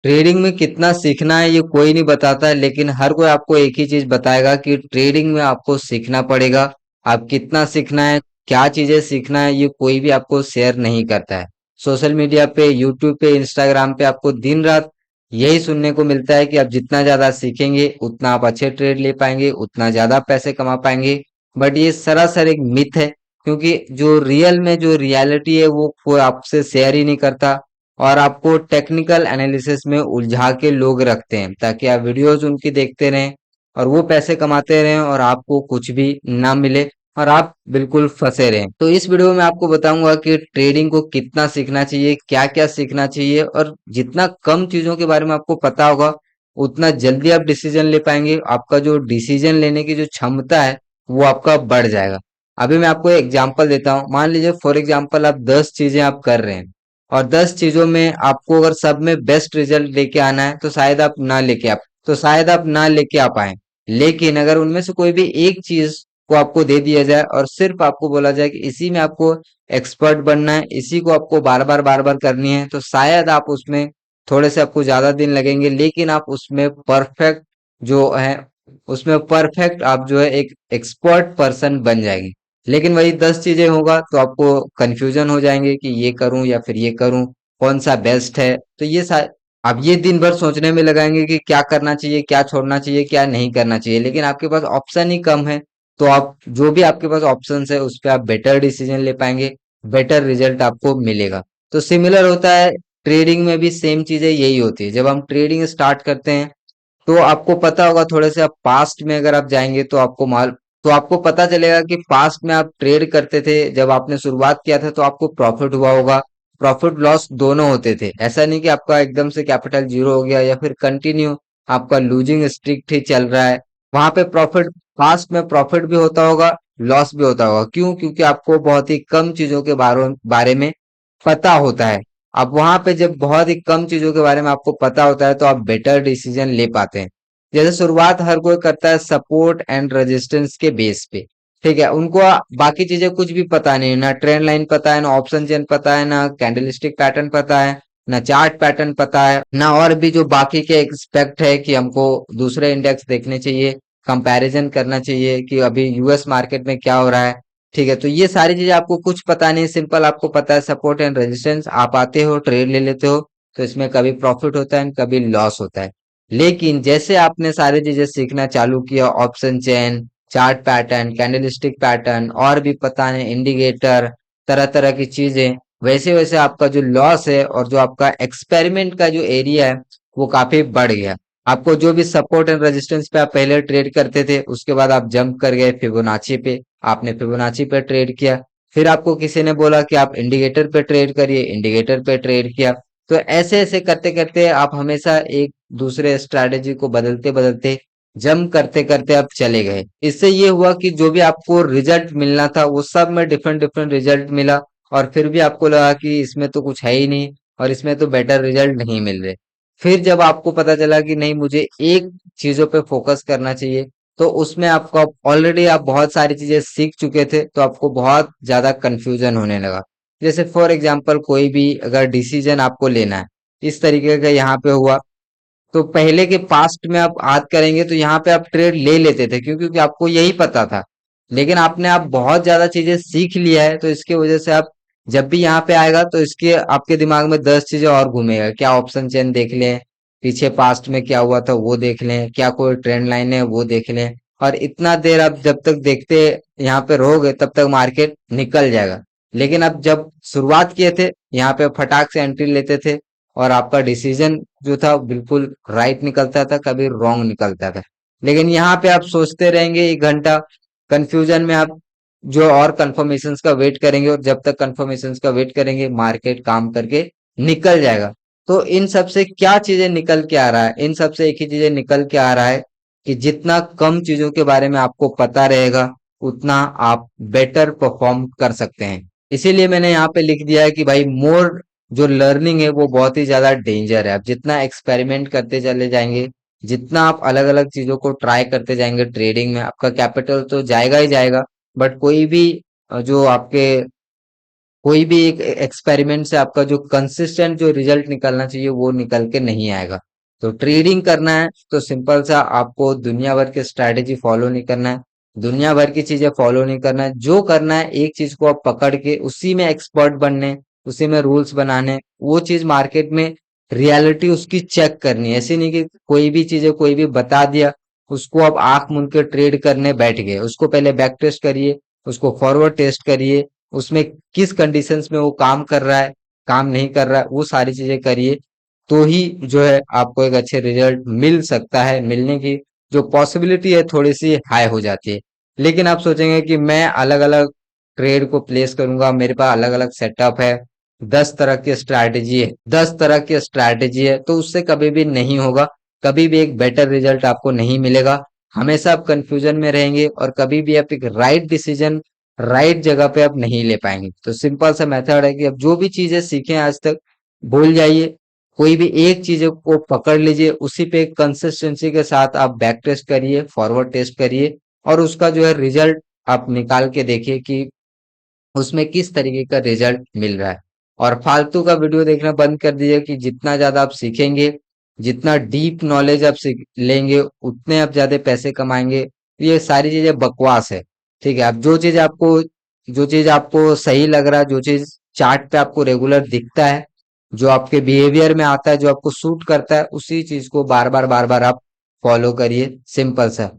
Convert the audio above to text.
Trading में कितना सीखना है ये कोई नहीं बताता है, लेकिन हर कोई आपको एक ही चीज बताएगा कि ट्रेडिंग में आपको सीखना पड़ेगा। आप कितना सीखना है, क्या चीजें सीखना है, ये कोई भी आपको शेयर नहीं करता है। सोशल मीडिया पे, यूट्यूब पे, इंस्टाग्राम पे आपको दिन रात यही सुनने को मिलता है कि आप जितना ज्यादा सीखेंगे उतना आप अच्छे ट्रेड ले पाएंगे, उतना ज्यादा पैसे कमा पाएंगे। बट ये सरासर एक मिथ है, क्योंकि जो रियल में जो रियलिटी है वो कोई आपसे शेयर ही नहीं करता। और आपको टेक्निकल एनालिसिस में उलझा के लोग रखते हैं ताकि आप वीडियोस उनकी देखते रहें और वो पैसे कमाते रहें और आपको कुछ भी ना मिले और आप बिल्कुल फंसे रहें। तो इस वीडियो में आपको बताऊंगा कि ट्रेडिंग को कितना सीखना चाहिए, क्या क्या सीखना चाहिए, और जितना कम चीजों के बारे में आपको पता होगा उतना जल्दी आप डिसीजन ले पाएंगे। आपका जो डिसीजन लेने की जो क्षमता है वो आपका बढ़ जाएगा। अभी मैं आपको एग्जांपल देता हूँ। मान लीजिए फॉर एग्जांपल आप 10 चीजें आप कर रहे हैं और 10 चीजों में आपको अगर सब में बेस्ट रिजल्ट लेके आना है तो शायद आप ना लेके आ पाए। लेकिन अगर उनमें से कोई भी एक चीज को आपको दे दिया जाए और सिर्फ आपको बोला जाए कि इसी में आपको एक्सपर्ट बनना है, इसी को आपको बार बार करनी है, तो शायद आप उसमें थोड़े से आपको ज्यादा दिन लगेंगे, लेकिन आप उसमें परफेक्ट जो है उसमें परफेक्ट आप जो है एक एक्सपर्ट पर्सन बन जाएंगे। लेकिन वही 10 चीजें होगा तो आपको कंफ्यूजन हो जाएंगे कि ये करूं या फिर ये करूं, कौन सा बेस्ट है। तो आप ये दिन भर सोचने में लगाएंगे कि क्या करना चाहिए, क्या छोड़ना चाहिए, क्या नहीं करना चाहिए, लेकिन आपके पास ऑप्शन ही कम है। तो आप जो भी आपके पास ऑप्शन है उस पर आप बेटर डिसीजन ले पाएंगे, बेटर रिजल्ट आपको मिलेगा। तो सिमिलर होता है ट्रेडिंग में भी, सेम चीजें यही होती है। जब हम ट्रेडिंग स्टार्ट करते हैं तो आपको पता होगा, थोड़े से आप पास्ट में अगर आप जाएंगे तो आपको पता चलेगा कि पास्ट में आप ट्रेड करते थे, जब आपने शुरुआत किया था तो आपको प्रॉफिट हुआ होगा। प्रॉफिट लॉस दोनों होते थे, ऐसा नहीं कि आपका एकदम से कैपिटल जीरो हो गया या फिर कंटिन्यू आपका लूजिंग स्ट्रिक्ट ही चल रहा है। वहां पे प्रॉफिट, पास्ट में प्रॉफिट भी होता होगा, लॉस भी होता होगा। क्यों? क्योंकि आपको बहुत ही कम चीजों के बारे में पता होता है। अब वहां पे जब बहुत ही कम चीजों के बारे में आपको पता होता है तो आप बेटर डिसीजन ले पाते हैं। जैसे शुरुआत हर कोई करता है सपोर्ट एंड रेजिस्टेंस के बेस पे, ठीक है। उनको बाकी चीजें कुछ भी पता नहीं, ना ट्रेंड लाइन पता है, ना ऑप्शन चेन पता है, ना कैंडलस्टिक पैटर्न पता है, ना चार्ट पैटर्न पता है, ना और भी जो बाकी के एक्सपेक्ट है कि हमको दूसरे इंडेक्स देखने चाहिए, कंपैरिजन करना चाहिए कि अभी यूएस मार्केट में क्या हो रहा है। ठीक है, तो ये सारी चीजें आपको कुछ पता नहीं, सिंपल आपको पता है सपोर्ट एंड रेजिस्टेंस, आप आते हो ट्रेड ले लेते हो, तो इसमें कभी प्रॉफिट होता है कभी लॉस होता है। लेकिन जैसे आपने सारी चीजें सीखना चालू किया, option chain, chart pattern, candlestick pattern, और भी पता नहीं इंडिकेटर, तरह तरह की चीजें, वैसे वैसे आपका जो लॉस है और जो आपका एक्सपेरिमेंट का जो एरिया है वो काफी बढ़ गया। आपको जो भी सपोर्ट एंड रेजिस्टेंस पे आप पहले ट्रेड करते थे उसके बाद आप जंप कर गए फिबोनाची पे, आपने फिबोनाची पे ट्रेड किया। फिर आपको किसी ने बोला कि आप इंडिकेटर पे ट्रेड करिए, इंडिकेटर पे ट्रेड किया। तो ऐसे ऐसे करते करते आप हमेशा एक दूसरे स्ट्रैटेजी को बदलते बदलते, जंप करते करते आप चले गए। इससे ये हुआ कि जो भी आपको रिजल्ट मिलना था वो सब में डिफरेंट डिफरेंट रिजल्ट मिला, और फिर भी आपको लगा कि इसमें तो कुछ है ही नहीं और इसमें तो बेटर रिजल्ट नहीं मिल रहे। फिर जब आपको पता चला कि नहीं, मुझे एक चीजों पे फोकस करना चाहिए, तो उसमें आपको ऑलरेडी आप बहुत सारी चीजें सीख चुके थे तो आपको बहुत ज्यादा कंफ्यूजन होने लगा। जैसे फॉर एग्जांपल कोई भी अगर डिसीजन आपको लेना है, इस तरीके का यहाँ पे हुआ, तो पहले के पास्ट में आप याद करेंगे तो यहाँ पे आप ट्रेड ले लेते थे, क्योंकि आपको यही पता था। लेकिन आपने आप बहुत ज्यादा चीजें सीख लिया है तो इसकी वजह से आप जब भी यहाँ पे आएगा तो इसके आपके दिमाग में 10 चीजें और घूमेगा। क्या ऑप्शन चेन देख लें, पीछे पास्ट में क्या हुआ था वो देख लें, क्या कोई ट्रेंड लाइन है वो देख लें। और इतना देर आप जब तक देखते यहाँ पे रहोगे तब तक मार्केट निकल जाएगा। लेकिन अब जब शुरुआत किए थे यहाँ पे फटाक से एंट्री लेते थे और आपका डिसीजन जो था बिल्कुल राइट निकलता था, कभी रॉन्ग निकलता था। लेकिन यहाँ पे आप सोचते रहेंगे 1 घंटा, कंफ्यूजन में आप जो और कंफर्मेशंस का वेट करेंगे, और जब तक कंफर्मेशंस का वेट करेंगे मार्केट काम करके निकल जाएगा। तो इन सब से क्या चीजें निकल के आ रहा है? इन सब से एक ही चीजें निकल के आ रहा है कि जितना कम चीजों के बारे में आपको पता रहेगा उतना आप बेटर परफॉर्म कर सकते हैं। इसीलिए मैंने यहाँ पे लिख दिया है कि भाई मोर जो लर्निंग है वो बहुत ही ज्यादा डेंजर है। आप जितना एक्सपेरिमेंट करते चले जाएंगे, जितना आप अलग अलग चीजों को ट्राई करते जाएंगे ट्रेडिंग में, आपका कैपिटल तो जाएगा ही जाएगा, बट कोई भी जो आपके कोई भी एक एक्सपेरिमेंट से आपका जो कंसिस्टेंट जो रिजल्ट निकलना चाहिए वो निकल के नहीं आएगा। तो ट्रेडिंग करना है तो सिंपल सा आपको दुनिया भर के स्ट्रैटेजी फॉलो नहीं करना है, दुनिया भर की चीजें फॉलो नहीं करना है। जो करना है एक चीज को आप पकड़ के उसी में एक्सपर्ट बनने, उसी में रूल्स बनाने, वो चीज मार्केट में रियलिटी उसकी चेक करनी है। ऐसी नहीं कि कोई भी चीजें कोई भी बता दिया उसको आप आंख मूंद के ट्रेड करने बैठ गए। उसको पहले बैक टेस्ट करिए, उसको फॉरवर्ड टेस्ट करिए, उसमें किस कंडीशंस में वो काम कर रहा है, काम नहीं कर रहा है, वो सारी चीजें करिए। तो ही जो है आपको एक अच्छे रिजल्ट मिल सकता है। मिलने की जो पॉसिबिलिटी है थोड़ी सी हाई हो जाती है। लेकिन आप सोचेंगे कि मैं अलग अलग ट्रेड को प्लेस करूंगा, मेरे पास अलग अलग सेटअप है, 10 तरह की स्ट्रैटेजी है, तो उससे कभी भी नहीं होगा। कभी भी एक बेटर रिजल्ट आपको नहीं मिलेगा। हमेशा आप कंफ्यूजन में रहेंगे और कभी भी आप एक राइट डिसीजन राइट जगह पे आप नहीं ले पाएंगे। तो सिंपल सा मेथड है कि आप जो भी चीजें सीखे आज तक भूल जाइए, कोई भी एक चीज को पकड़ लीजिए, उसी पे कंसिस्टेंसी के साथ आप बैक टेस्ट करिए, फॉरवर्ड टेस्ट करिए, और उसका जो है रिजल्ट आप निकाल के देखिए कि उसमें किस तरीके का रिजल्ट मिल रहा है। और फालतू का वीडियो देखना बंद कर दीजिए कि जितना ज्यादा आप सीखेंगे, जितना डीप नॉलेज आप सीख लेंगे, उतने आप ज्यादा पैसे कमाएंगे। ये सारी चीजें बकवास है। ठीक है, अब जो चीज आपको सही लग रहा है, जो चीज चार्ट पे आपको रेगुलर दिखता है, जो आपके बिहेवियर में आता है, जो आपको सूट करता है, उसी चीज को बार बार आप फॉलो करिए। सिंपल सा।